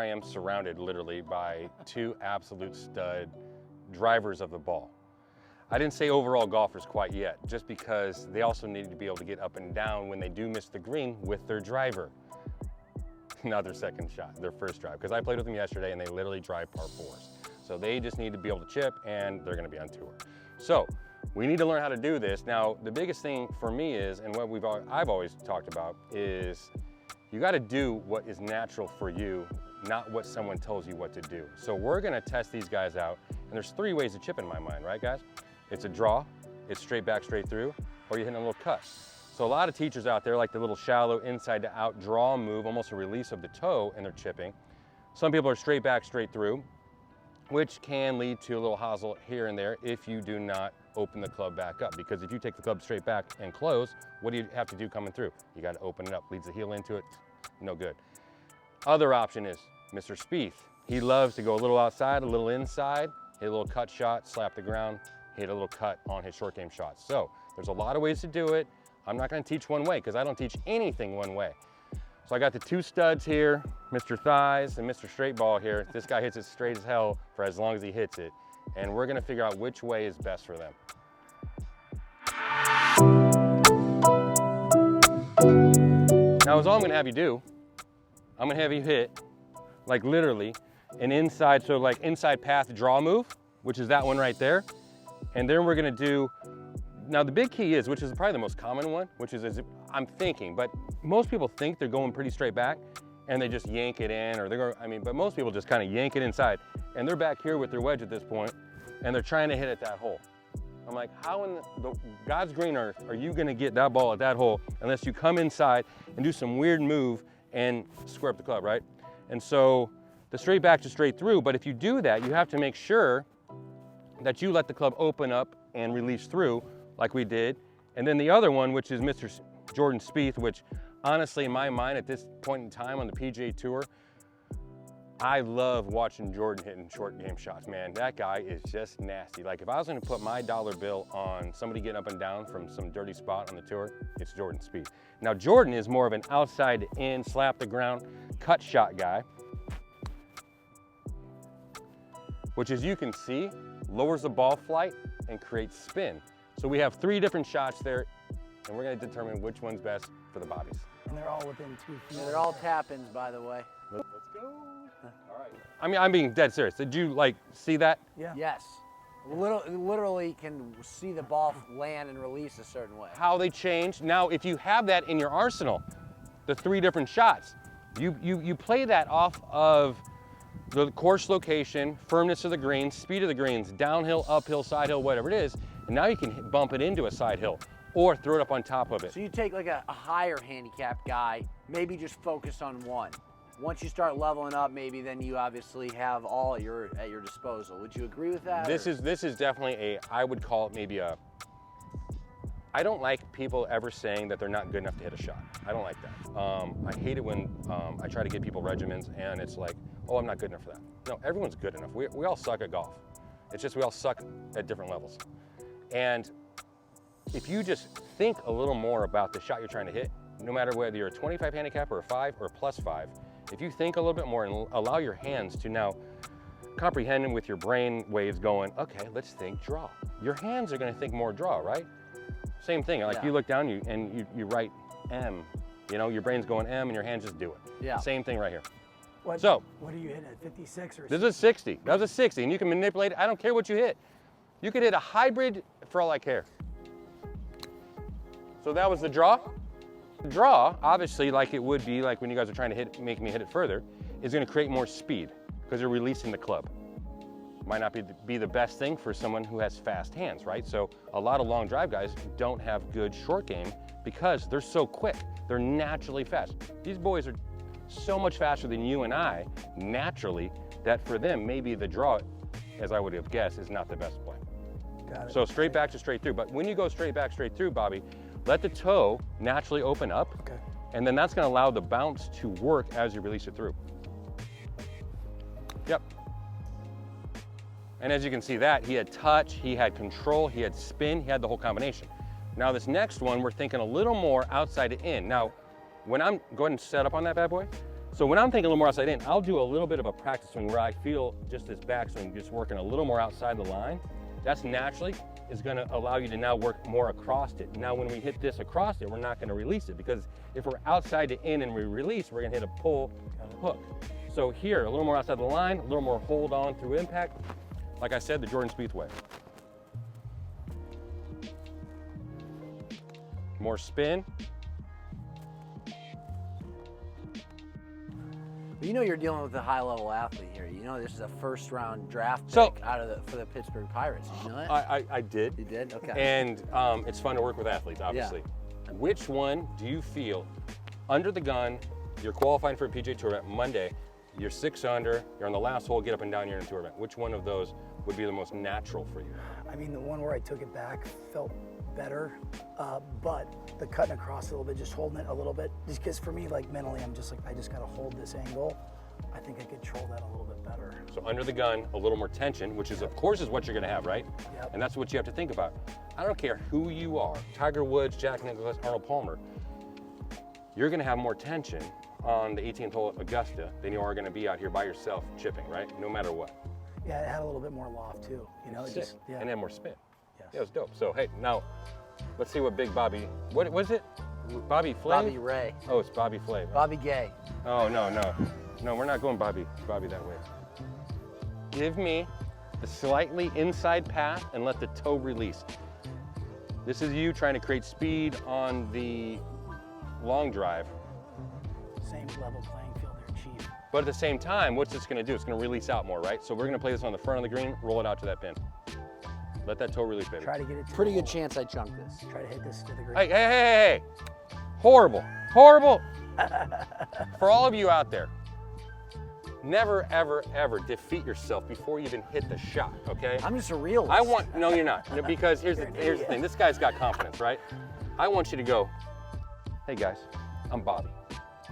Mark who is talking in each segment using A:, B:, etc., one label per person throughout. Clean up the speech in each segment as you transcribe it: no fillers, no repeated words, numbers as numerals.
A: am surrounded literally by two absolute stud drivers of the ball. I didn't say overall golfers quite yet, just because they also need to be able to get up and down when they do miss the green with their driver. Not their second shot, their first drive. Because I played with them yesterday and they literally drive par fours. So they just need to be able to chip and they're gonna be on tour. So we need to learn how to do this. Now, the biggest thing for me is, and what I've always talked about is, you gotta do what is natural for you, not what someone tells you what to do. So we're gonna test these guys out, and there's three ways to chip in my mind, right guys? It's a draw, it's straight back, straight through, or you're hitting a little cut. So a lot of teachers out there like the little shallow inside to out draw move, almost a release of the toe, and they're chipping. Some people are straight back, straight through, which can lead to a little hosel here and there if you do not open the club back up. Because if you take the club straight back and close, what do you have to do coming through? You got to open it up, leads the heel into it, no good. Other option is Mr. Spieth. He loves to go a little outside, a little inside, hit a little cut shot, slap the ground, hit a little cut on his short game shots. So there's a lot of ways to do it. I'm not going to teach one way because I don't teach anything one way. So I got the two studs here, Mr. Thighs and Mr. Straight Ball here. This guy hits it straight as hell for as long as he hits it. And we're gonna figure out which way is best for them. Now, all I'm gonna have you do, I'm gonna have you hit, like literally, an inside, so like inside path draw move, which is that one right there. And then we're gonna do, now the big key is, which is probably the most common one, which is I'm thinking, but most people think they're going pretty straight back and they just yank it in, or they're going, but most people just kind of yank it inside and they're back here with their wedge at this point and they're trying to hit at that hole. I'm like, how in the God's green earth are you gonna get that ball at that hole unless you come inside and do some weird move and square up the club, right? And so the straight back to straight through, but if you do that, you have to make sure that you let the club open up and release through like we did. And then the other one, which is Mr. Jordan Spieth, which honestly in my mind at this point in time on the PGA Tour, I love watching Jordan hitting short game shots, man. That guy is just nasty. Like if I was gonna put my dollar bill on somebody getting up and down from some dirty spot on the tour, it's Jordan Spieth. Now Jordan is more of an outside in, slap the ground, cut shot guy, which as you can see, lowers the ball flight and creates spin. So we have three different shots there, and we're gonna determine which one's best for the bodies.
B: And they're all within 2 feet.
C: Yeah, they're all tap-ins, by the way.
A: Let's go. All right. I mean, I'm being dead serious. Did you like see that?
B: Yeah.
C: Yes. Literally can see the ball land and release a certain way.
A: How they change. Now, if you have that in your arsenal, the three different shots, you play that off of the course location, firmness of the greens, speed of the greens, downhill, uphill, side hill, whatever it is, and now you can bump it into a side hill or throw it up on top of it.
C: So you take like a higher handicap guy, maybe just focus on one. Once you start leveling up, maybe then you obviously have all at your disposal. Would you agree with that?
A: This is definitely I would call it maybe I don't like people ever saying that they're not good enough to hit a shot. I don't like that. I hate it when I try to give people regimens and it's like, oh, I'm not good enough for that. No, everyone's good enough. We all suck at golf. It's just we all suck at different levels. And if you just think a little more about the shot you're trying to hit, no matter whether you're a 25 handicap or a 5 or a +5, if you think a little bit more and allow your hands to now comprehend with your brain waves going, okay, let's think draw. Your hands are gonna think more draw, right? Same thing, like you look down and you write M, you know, your brain's going M and your hands just do it. Yeah. Same thing right here.
B: What are you hitting at, 56 or 60?
A: This is a 60, that was a 60, and you can manipulate it. I don't care what you hit. You could hit a hybrid for all I care. So that was the draw. Draw, obviously, like it would be like when you guys are trying to make me hit it further, is gonna create more speed because you're releasing the club. Might not be the best thing for someone who has fast hands, right? So a lot of long drive guys don't have good short game because they're so quick. They're naturally fast. These boys are so much faster than you and I, naturally, that for them, maybe the draw, as I would have guessed, is not the best play.
B: Got it.
A: So straight back to straight through. But when you go straight back, straight through, Bobby, let the toe naturally open up.
B: Okay.
A: And then that's gonna allow the bounce to work as you release it through. Yep. And as you can see that, he had touch, he had control, he had spin, he had the whole combination. Now this next one, we're thinking a little more outside to in. Now, when I'm going to set up on that bad boy, So when I'm thinking a little more outside in, I'll do a little bit of a practice swing where I feel just this backswing, just working a little more outside the line. That's naturally is gonna allow you to now work more across it. Now when we hit this across it, we're not gonna release it, because if we're outside to in and we release, we're gonna hit a pull hook. So here, a little more outside the line, a little more hold on through impact. Like I said, the Jordan Spieth way. More spin.
C: But you know you're dealing with a high-level athlete here. You know this is a first-round draft pick
A: So-
C: for the Pittsburgh Pirates. Did you know that?
A: I did.
C: You did? Okay.
A: And it's fun to work with athletes, obviously.
C: Yeah.
A: Which one do you feel, under the gun, you're qualifying for a PGA Tour event Monday, you're 6 under, you're on the last hole, get up and down, you're in a tour event. Which one of those would be the most natural for you?
B: I mean, the one where I took it back felt better, but the cutting across a little bit, just holding it a little bit, just because for me, like mentally, I'm just like, I just got to hold this angle. I think I control that a little bit better.
A: So under the gun, a little more tension, which is, of course, is what you're gonna have, right?
B: Yep.
A: And that's what you have to think about. I don't care who you are, Tiger Woods, Jack Nicklaus, Arnold Palmer, you're gonna have more tension on the 18th hole at Augusta than you are gonna be out here by yourself chipping, right? No matter what.
B: Yeah, it had a little bit more loft too. You know, it
A: Sick.
B: just, yeah.
A: And then more spin.
B: Yes.
A: Yeah, it was dope. So, hey, now, let's see what Big Bobby, what was it? Bobby Flay?
C: Bobby Ray.
A: Oh, it's Bobby Flay. Right?
C: Bobby Gay.
A: Oh, no, no. No, we're not going Bobby that way. Give me the slightly inside path and let the toe release. This is you trying to create speed on the long drive.
B: Same level playing field there, Chief.
A: But at the same time, what's this gonna do? It's gonna release out more, right? So we're gonna play this on the front of the green, roll it out to that pin. Let that toe release, baby.
B: Try to get it to
C: Pretty
B: the
C: good
B: hole.
C: chance I chunk this.
B: Try to hit this to the green.
A: Hey, hey, hey, hey. Horrible, horrible. For all of you out there, never, ever, ever defeat yourself before you even hit the shot, okay?
C: I'm just a realist.
A: I want, no, you're not. No, because here's
B: You're
A: the
B: an
A: here's the
B: idiot.
A: thing. This guy's got confidence, right? I want you to go, hey guys, I'm Bobby.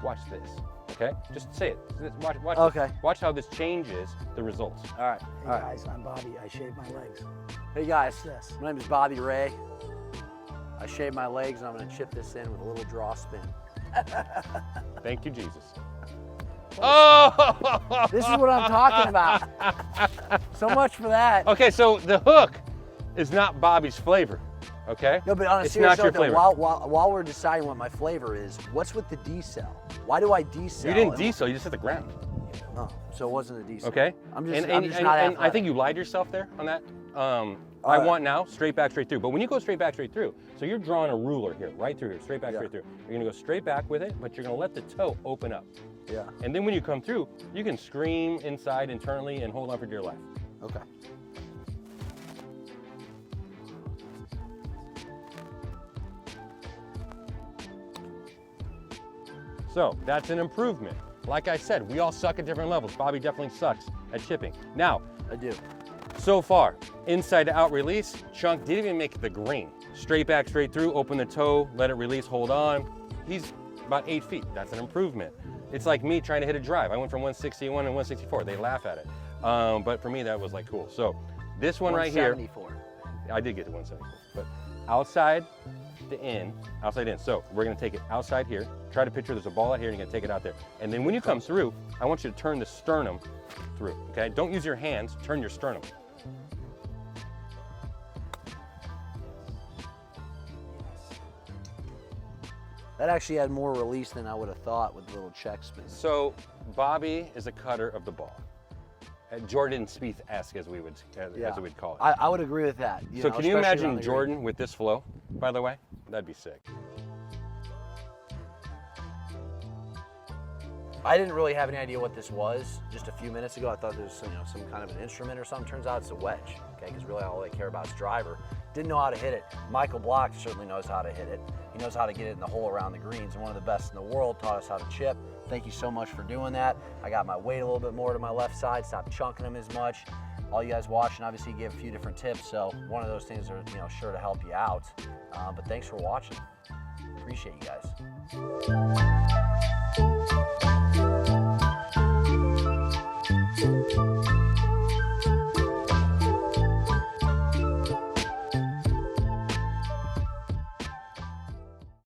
A: Watch this, okay? Just say it. Watch
C: Okay.
A: Watch how this changes the results.
C: All right.
B: Hey
C: All right.
B: guys, I'm Bobby. I shaved my legs.
C: Hey guys,
B: What's this?
C: my name is Bobby Ray. I shaved my legs and I'm gonna chip this in with a little draw spin.
A: Thank you, Jesus. Oh!
C: This is what I'm talking about. So much for that.
A: Okay, so the hook is not Bobby's flavor, okay?
C: No, but on a
A: It's
C: serious
A: not your
C: note, though,
A: flavor.
C: while we're deciding what my flavor is, what's with the decel? Why do I decel?
A: You didn't decel, you just hit the ground,
C: Oh, so it wasn't a decel.
A: okay?
C: I'm just,
A: and,
C: I'm
A: and,
C: just
A: and,
C: not
A: and I
C: athletic.
A: think you lied to yourself there on that. I
C: right.
A: want now straight back, straight through. But when you go straight back, straight through, so you're drawing a ruler here, right through here, straight back,
C: Yeah.
A: straight through. You're gonna go straight back with it, but you're gonna let the toe open up.
C: Yeah.
A: And then when you come through, you can scream inside internally and hold on for dear life.
C: Okay.
A: So that's an improvement. Like I said, we all suck at different levels. Bobby definitely sucks at chipping. Now,
C: I do.
A: so far, inside to out release, Chunk didn't even make the green. Straight back, straight through, open the toe, let it release, hold on. He's about 8 feet. That's an improvement. It's like me trying to hit a drive. I went from 161 and 164. They laugh at it. But for me, that was like cool. So this one right here,
C: 174.
A: I did get to 174, but outside to in, outside in. So we're gonna take it outside here. Try to picture there's a ball out here and you're gonna take it out there. And then when you come through, I want you to turn the sternum through, okay? Don't use your hands, turn your sternum.
C: That actually had more release than I would have thought with the little check spin.
A: So Bobby is a cutter of the ball. Jordan Spieth-esque, as we would call it.
C: I would agree with that.
A: So
C: know,
A: can you
C: especially
A: imagine
C: on the
A: Jordan with this flow, by the way? That'd be sick.
C: I didn't really have any idea what this was just a few minutes ago. I thought there was some kind of an instrument or something. Turns out it's a wedge, okay? Because really all they care about is driver. Didn't know how to hit it. Michael Block certainly knows how to hit it. He knows how to get it in the hole around the greens, and one of the best in the world, taught us how to chip. Thank you so much for doing that. I got my weight a little bit more to my left side, stopped chunking them as much. All you guys watching obviously gave a few different tips, so one of those things are sure to help you out. But thanks for watching. Appreciate you guys.